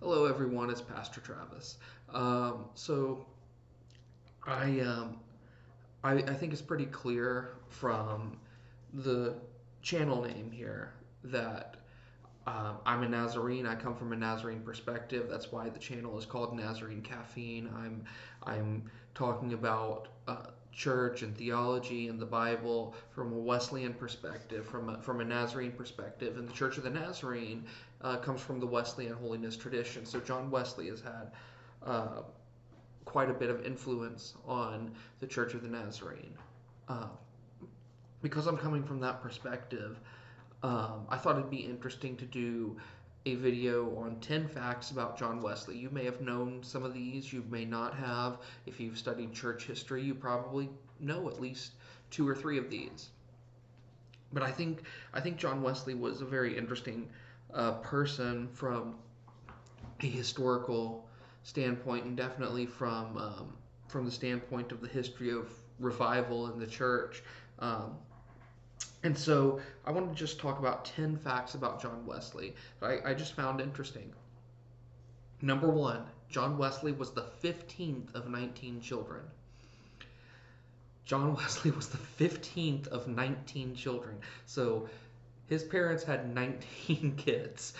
Hello, everyone. It's Pastor Travis. So I, um, I think it's pretty clear from the channel name here that I'm a Nazarene. I come from a Nazarene perspective. That's why the channel is called Nazarene Caffeine. I'm talking about church and theology and the Bible from a Wesleyan perspective, from a Nazarene perspective. And the Church of the Nazarene comes from the Wesleyan holiness tradition. So John Wesley has had uh, quite a bit of influence on the Church of the Nazarene. Uh, because I'm coming from that perspective, I thought it'd be interesting to do a video on 10 facts about John Wesley. You may have known some of these, you may not have. If you've studied church history, you probably know at least two or three of these. But I think John Wesley was a very interesting person from a historical standpoint, and definitely from the standpoint of the history of revival in the church. Um, and so I want to just talk about 10 facts about John Wesley that I just found interesting. Number one, John Wesley was the 15th of 19 children. John Wesley was the 15th of 19 children. So his parents had 19 kids.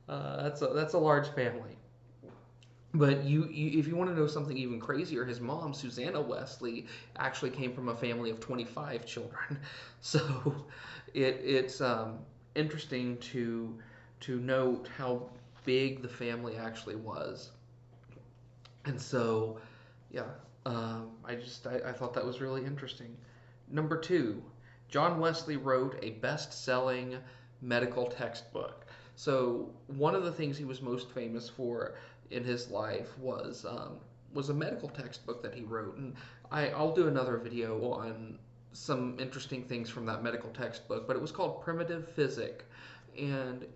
That's a large family. But if you want to know something even crazier, his mom, Susanna Wesley, actually came from a family of 25 children. So it's interesting to note how big the family actually was. And so, yeah, I thought that was really interesting. Number two, John Wesley wrote a best-selling medical textbook. So one of the things he was most famous for in his life was a medical textbook that he wrote, and I'll do another video on some interesting things from that medical textbook. But it was called Primitive Physic, and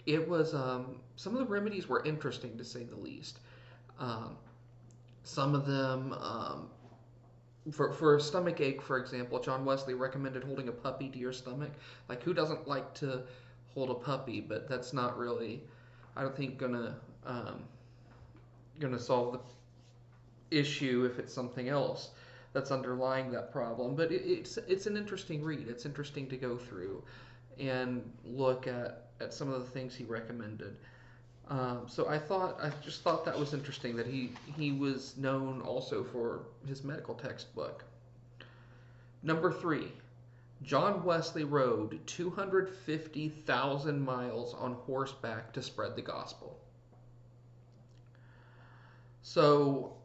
it was some of the remedies were interesting to say the least. Um, some of them for a stomach ache, for example, John Wesley recommended holding a puppy to your stomach. Like, who doesn't like to hold a puppy? But that's not really, I don't think, um, gonna solve the issue if it's something else that's underlying that problem. But it's an interesting read. It's interesting to go through and look at some of the things he recommended. So I just thought that was interesting that he was known also for his medical textbook. Number three, John Wesley rode 250,000 miles on horseback to spread the gospel. So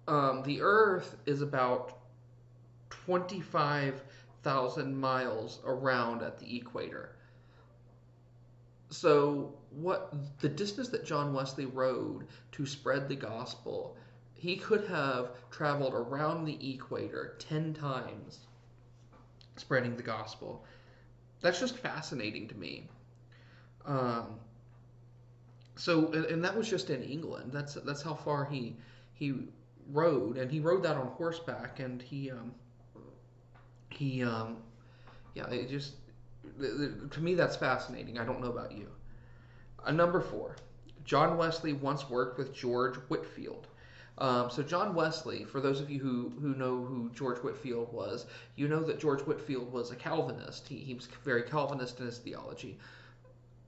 the Earth is about 25,000 miles around at the equator. So what the distance that John Wesley rode to spread the gospel, he could have traveled around the equator 10 times spreading the gospel. That's just fascinating to me. Um, and that was just in England. That's how far he rode, and he rode that on horseback, and he yeah, it just to me that's fascinating. I don't know about you. Number four, John Wesley once worked with George Whitefield. So John Wesley, for those of you who know who George Whitefield was, you know that George Whitefield was a Calvinist. He was very Calvinist in his theology.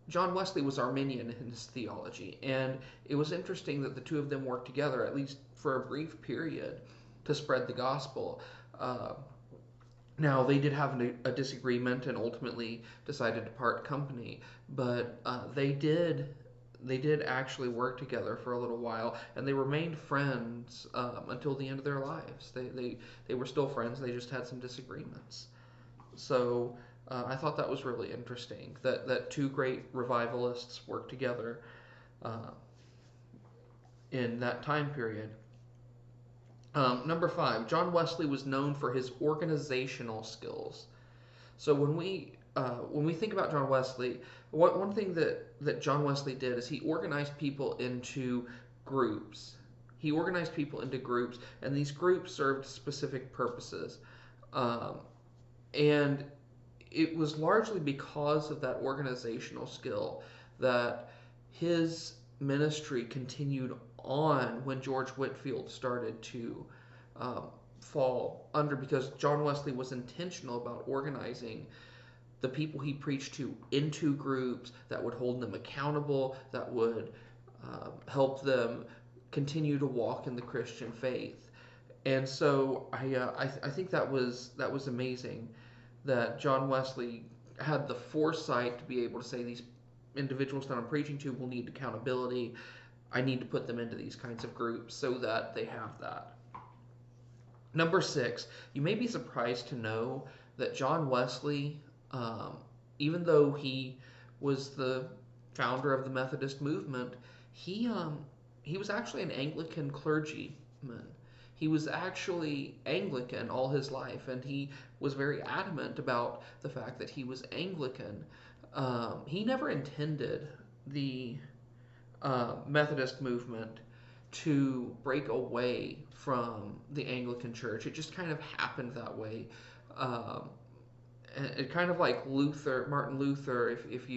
John Wesley was Arminian in his theology, and it was interesting that the two of them worked together, at least for a brief period, to spread the gospel. Uh, Now they did have a disagreement and ultimately decided to part company, but they did actually work together for a little while, and they remained friends until the end of their lives. They were still friends. They just had some disagreements. So I thought that was really interesting that two great revivalists worked together uh, in that time period. Number five, John Wesley was known for his organizational skills. So when we think about John Wesley, one thing that John Wesley did is he organized people into groups. He organized people into groups, and these groups served specific purposes. Um, and it was largely because of that organizational skill that his ministry continued on when George Whitefield started to um, fall under, because John Wesley was intentional about organizing the people he preached to into groups that would hold them accountable, that would help them continue to walk in the Christian faith. And so I think that was amazing that John Wesley had the foresight to be able to say these individuals that I'm preaching to will need accountability. I need to put them into these kinds of groups so that they have that. Number 6, you may be surprised to know that John Wesley, even though he was the founder of the Methodist movement, he was actually an Anglican clergyman. He was actually Anglican all his life, and he was very adamant about the fact that he was Anglican. He never intended the Methodist movement to break away from the Anglican Church. It just kind of happened that way. Um, it kind of like Martin Luther. If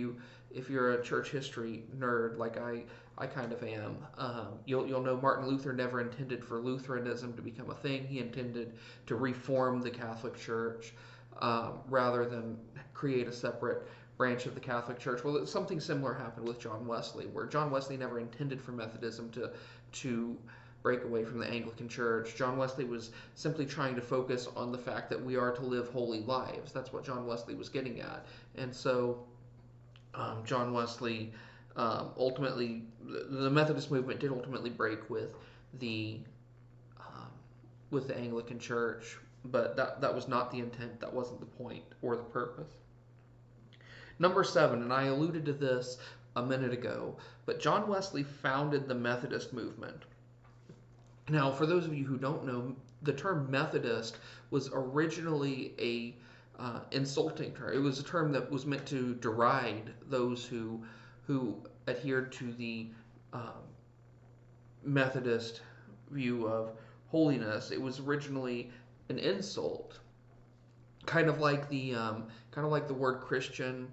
you're a church history nerd like I kind of am, you'll know Martin Luther never intended for Lutheranism to become a thing. He intended to reform the Catholic Church rather than create a separate branch of the Catholic Church. Well, something similar happened with John Wesley, where John Wesley never intended for Methodism to break away from the Anglican Church. John Wesley was simply trying to focus on the fact that we are to live holy lives. That's what John Wesley was getting at. And so John Wesley ultimately, the Methodist movement did ultimately break the with the Anglican Church, but that was not the intent. That wasn't the point or the purpose. Number 7, and I alluded to this a minute ago, but John Wesley founded the Methodist movement. Now, for those of you who don't know, the term Methodist was originally a insulting term. It was a term that was meant to deride those who adhered to the Methodist view of holiness. It was originally an insult, kind of like the word Christian.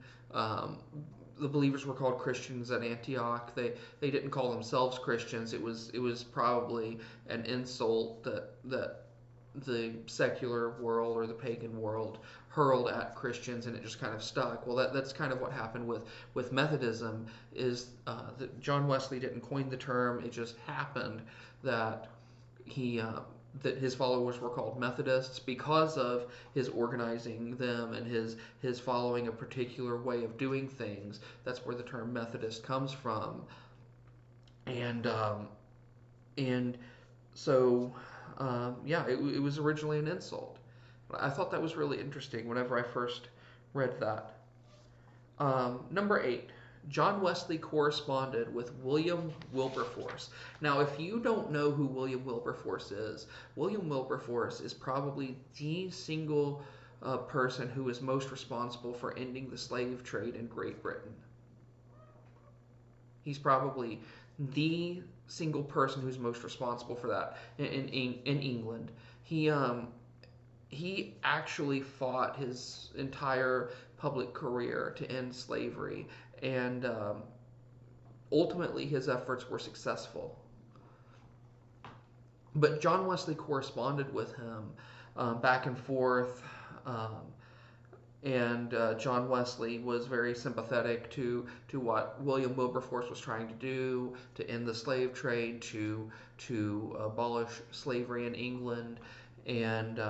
The believers were called Christians at Antioch. They didn't call themselves Christians. It was probably an insult that the secular world or the pagan world hurled at Christians, and it just kind of stuck. Well, that's kind of what happened with Methodism. Is that John Wesley didn't coin the term. It just happened that that his followers were called Methodists because of his organizing them and his following a particular way of doing things. That's where the term Methodist comes from. And so it was originally an insult. I thought that was really interesting whenever I first read that. Number 8. John Wesley corresponded with William Wilberforce. Now, if you don't know who William Wilberforce is, William Wilberforce is probably the single person who is most responsible for ending the slave trade in Great Britain. He's probably the single person who's most responsible for that in England. He actually fought his entire public career to end slavery, and ultimately his efforts were successful. But John Wesley corresponded with him back and forth, and John Wesley was very sympathetic to what William Wilberforce was trying to do to end the slave trade, to abolish slavery in England, and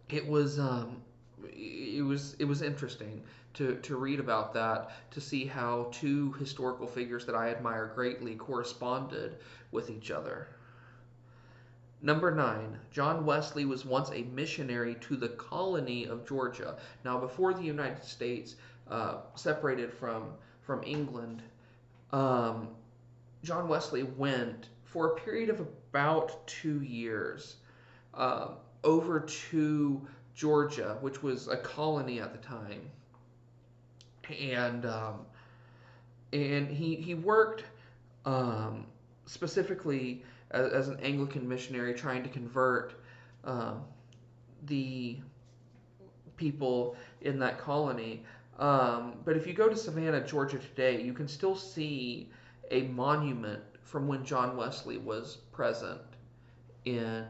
it was interesting to read about that, to see how two historical figures that I admire greatly corresponded with each other. Number 9, John Wesley was once a missionary to the colony of Georgia. Now, before the United States separated from England, John Wesley went for a period of about 2 years over to Georgia, which was a colony at the time, and he worked specifically as an Anglican missionary, trying to convert the people in that colony. But if you go to Savannah, Georgia today, you can still see a monument from when John Wesley was present in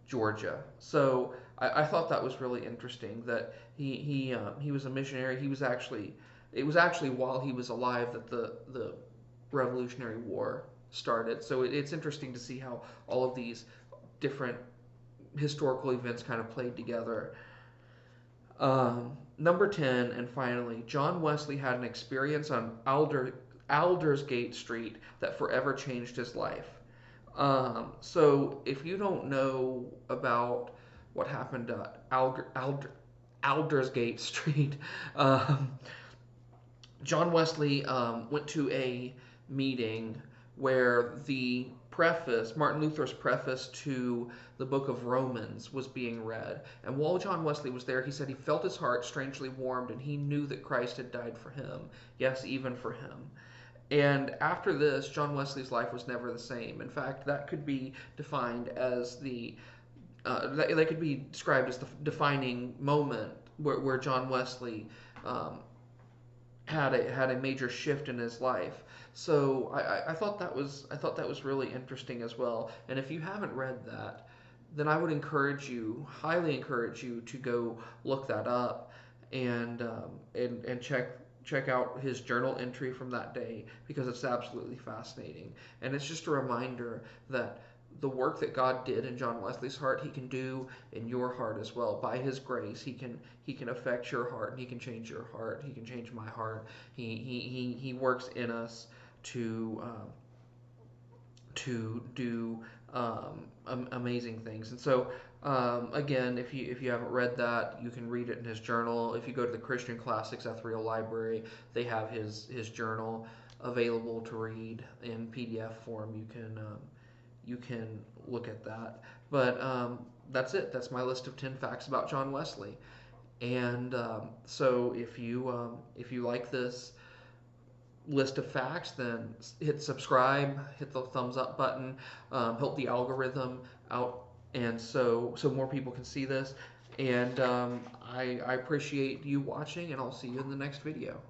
Georgia. So I thought that was really interesting that he was a missionary. He was actually it was actually while he was alive that the Revolutionary War started. So it's interesting to see how all of these different historical events kind of played together. Number 10, and finally, John Wesley had an experience on Aldersgate Street that forever changed his life. So if you don't know about what happened at Aldersgate Street, um, John Wesley went to a meeting where the preface, Martin Luther's preface to the book of Romans, was being read. And while John Wesley was there, he said he felt his heart strangely warmed and he knew that Christ had died for him. Yes, even for him. And after this, John Wesley's life was never the same. In fact, that could be defined as that could be described as the defining moment where John Wesley had a major shift in his life. So I thought that was really interesting as well. And if you haven't read that, then I would highly encourage you to go look that up and check out his journal entry from that day because it's absolutely fascinating. And it's just a reminder that the work that God did in John Wesley's heart, He can do in your heart as well. By His grace, He can affect your heart, and He can change your heart. He can change my heart. He works in us to do amazing things. And so, again, if you haven't read that, you can read it in his journal. If you go to the Christian Classics Ethereal Library, they have his journal available to read in PDF form. You can look at that. But that's it. That's my list of 10 facts about John Wesley. And so if you like this list of facts, then hit subscribe, hit the thumbs up button, help the algorithm out, and so more people can see this. And I appreciate you watching, and I'll see you in the next video.